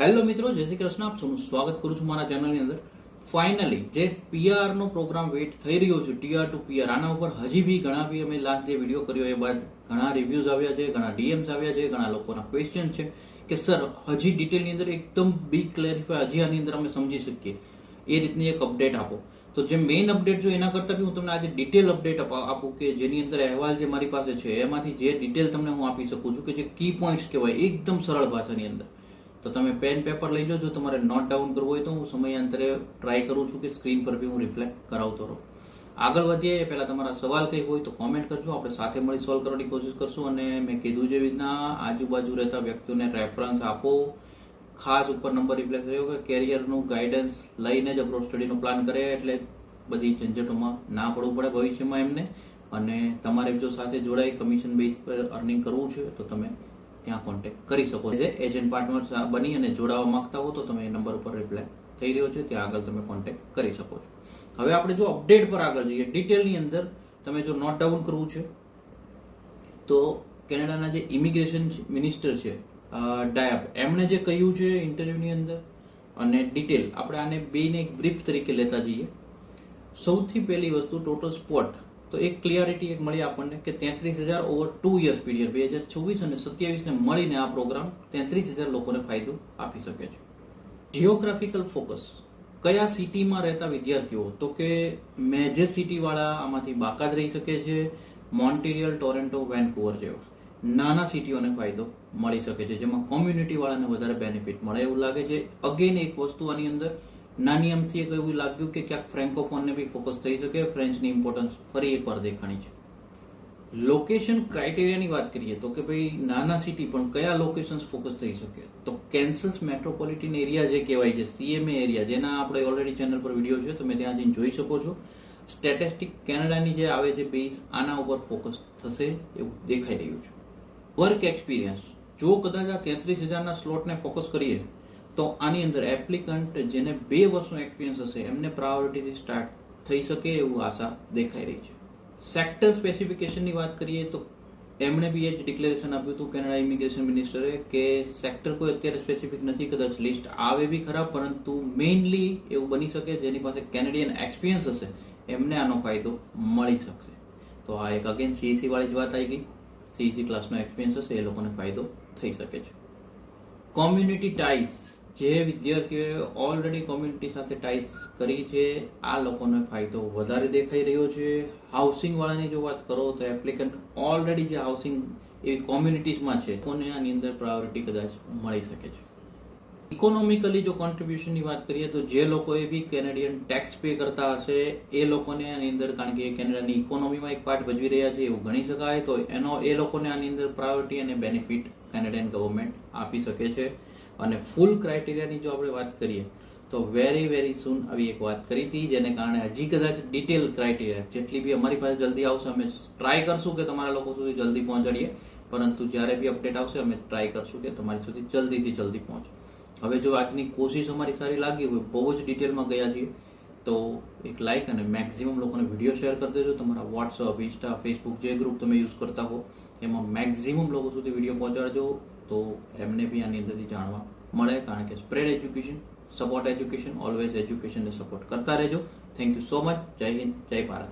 Hello મિત્રો, જય શ્રી કૃષ્ણ. આપ સૌનું સ્વાગત કરું છું મારા ચેનલની અંદર. ફાઇનલી જે પીઆર નો પ્રોગ્રામ વેઇટ થઈ રહ્યો છે, ટીઆર ટુ પીઆર, આના ઉપર હજી બી ઘણા બી અમે લાસ્ટ જે વિડીયો કર્યો એ બાદ ઘણા રિવ્યુઝ આવ્યા છે, ઘણા ડીએમ્સ આવ્યા છે, ઘણા લોકોના ક્વેશ્ચન છે કે સર હજી ડિટેલની અંદર એકદમ બી ક્લેરિફાય હજી આની અંદર અમે સમજી શકીએ એ રીતની એક અપડેટ આપો. તો જે મેઇન અપડેટ જો એના કરતા બી હું તમને આજે ડિટેલ અપડેટ આપું કે જેની અંદર અહેવાલ જે મારી પાસે છે એમાંથી જે ડિટેલ તમને હું આપી શકું છું કે જે કી પોઈન્ટ્સ કહેવાય એકદમ સરળ ભાષાની અંદર. તો તમે પેન પેપર લઈ લો. જો તમારે નોટ ડાઉન કરવું હોય તો હું સમયાંતરે ટ્રાય કરું છું કે સ્ક્રીન પર બી હું રિપ્લાય કરાવતો રહું. આગળ વધીએ એ પહેલા તમારા સવાલ કંઈ હોય તો કોમેન્ટ કરજો, આપણે સાથે મળી સોલ્વ કરવાની કોશિશ કરશું. અને મેં કીધું જેવી રીતના આજુબાજુ રહેતા વ્યક્તિઓને રેફરન્સ આપો. ખાસ ઉપર નંબર રિપ્લેસ રહ્યો કે કેરિયરનું ગાઈડન્સ લઈને જ અબ્રોડ સ્ટડીનો પ્લાન કરે એટલે બધી ઝંઝટોમાં ના પડવું પડે ભવિષ્યમાં એમને. અને તમારે જો સાથે જોડાઈ કમિશન બેઝ પર અર્નિંગ કરવું છે તો તમે ત્યાં કોન્ટેક્ટ કરી શકો છો. એજન્ટ પાર્ટનર બની અને જોડાવા માંગતા હો તો તમે એ નંબર ઉપર રિપ્લાય થઈ રહ્યો છે ત્યાં આગળ તમે કોન્ટેક્ટ કરી શકો છો. હવે આપણે જો અપડેટ પર આગળ જઈએ ડિટેલની અંદર, તમે જો નોટ ડાઉન કરવું છે તો કેનેડાના જે ઇમિગ્રેશન મિનિસ્ટર છે ડાયપ, એમણે જે કહ્યું છે ઇન્ટરવ્યુની અંદર અને ડિટેલ, આપણે આને બેને એક બ્રીફ તરીકે લેતા જઈએ. સૌથી પહેલી વસ્તુ ટોટલ સ્પોટ, તો એક ક્લિયરિટી એક મળી આપણને કે 33,000 ઓવર 2 યર્સ પીરિયડ 2026 અને 27 ને મળીને આ પ્રોગ્રામ 33,000 લોકોને ફાયદો આપી શકે છે. જિયોગ્રાફિકલ ફોકસ, કયા સિટીમાં રહેતા વિદ્યાર્થીઓ, તો કે મેજર સિટી વાળા આમાંથી બાકાત રહી શકે છે. મોન્ટ્રીયલ, ટોરેન્ટો, વેનકુવર જેવા નાના સિટીઓને ફાયદો મળી શકે છે, જેમાં કોમ્યુનિટી વાળાને વધારે બેનિફિટ મળે એવું લાગે છે. અગેન એક વસ્તુ આની અંદર નાની અમથી એક એવું લાગ્યું કે ક્યાંક ફ્રેન્કોફોનને બી ફોકસ થઈ શકે. ફ્રેન્ચની ઇમ્પોર્ટન્સ ફરી એકવાર દેખાણી છે. લોકેશન ક્રાઇટેરિયાની વાત કરીએ તો કે ભાઈ નાના સિટી પણ કયા લોકેશન્સ ફોકસ થઈ શકે, તો કેન્સસ મેટ્રોપોલિટન એરિયા જે કહેવાય છે, સીએમએ એરિયા, જેના આપણે ઓલરેડી ચેનલ પર વિડીયો છે, તમે ત્યાં જઈને જોઈ શકો છો. સ્ટેટિસ્ટિક કેનેડાની જે આવે છે બેઝ, આના ઉપર ફોકસ થશે એવું દેખાઈ રહ્યું છે. વર્ક એક્સપિરિયન્સ, જો કદાચ આ 33,000ના સ્લોટને ફોકસ કરીએ તો આની અંદર એપ્લિકન્ટ જેને 2 વર્ષનો એક્સપિરિયન્સ હશે એમને પ્રાયોરિટીથી સ્ટાર્ટ થઈ શકે એવું આશા દેખાઈ રહી છે. સેક્ટર સ્પેસિફિકેશનની વાત કરીએ તો એમણે બી એ જ ડિક્લેરેશન આપ્યું હતું કેનેડા ઇમિગ્રેશન મિનિસ્ટરે કે સેક્ટર કોઈ અત્યારે સ્પેસિફિક નથી, કદાચ લિસ્ટ આવે બી ખરા, પરંતુ મેઇનલી એવું બની શકે જેની પાસે કેનેડિયન એક્સપિરિયન્સ હશે એમને આનો ફાયદો મળી શકશે. તો આ એક અગેન સીઈસી વાળી જ વાત આવી ગઈ. સીઈસી ક્લાસનો એક્સપિરિયન્સ હશે એ લોકોને ફાયદો થઈ શકે છે. કોમ્યુનિટી ટાઈઝ, જે વિદ્યાર્થીઓએ ઓલરેડી કોમ્યુનિટી સાથે ટાઈઝ કરી છે આ લોકોને ફાયદો વધારે દેખાઈ રહ્યો છે. હાઉસિંગ વાળાની જો વાત કરો તો એપ્લિકન્ટ ઓલરેડી જે હાઉસિંગ એવી કોમ્યુનિટીઝમાં છે કોને આની અંદર પ્રાયોરિટી કદાચ મળી શકે છે. ઇકોનોમિકલી જો કોન્ટ્રીબ્યુશનની વાત કરીએ તો જે લોકોએ બી કેનેડિયન ટેક્સ પે કરતા હશે એ લોકોને આની અંદર, કારણ કે કેનેડાની ઇકોનોમીમાં એક પાર્ટ ભજવી રહ્યા છે એવું ગણી શકાય, તો એ લોકોને આની અંદર પ્રાયોરિટી અને બેનિફિટ કેનેડિયન ગવર્મેન્ટ આપી શકે છે. અને ફૂલ ક્રાઇટેરિયાની જો આપણે વાત કરીએ તો વેરી સૂન આવી એક વાત કરી હતી, જેને કારણે હજી કદાચ ડિટેલ ક્રાઇટેરિયા જેટલી બી અમારી પાસે જલ્દી આવશે અમે ટ્રાય કરશું કે તમારા લોકો સુધી જલ્દી પહોંચાડીએ, પરંતુ જ્યારે બી અપડેટ આવશે અમે ટ્રાય કરશું કે તમારી સુધી જલ્દીથી જલ્દી પહોંચે. હવે જો આજની કોશિશ અમારી સારી લાગી હોય, બહુ જ ડિટેલમાં ગયા છીએ, તો એક લાઇક અને મેક્સિમમ લોકોને વિડીયો શેર કરી દેજો. તમારા વોટ્સઅપ, ઇન્સ્ટા, ફેસબુક જે ગ્રુપ તમે યુઝ કરતા હો એમાં મેક્સિમમ લોકો સુધી વિડીયો પહોંચાડજો, તો એમને બી આની અંદરથી જાણવા મળે. કારણ કે spread education, support education, always એજ્યુકેશનને સપોર્ટ કરતા રહેજો. Thank you so much. જય હિન્દ, જય ભારત.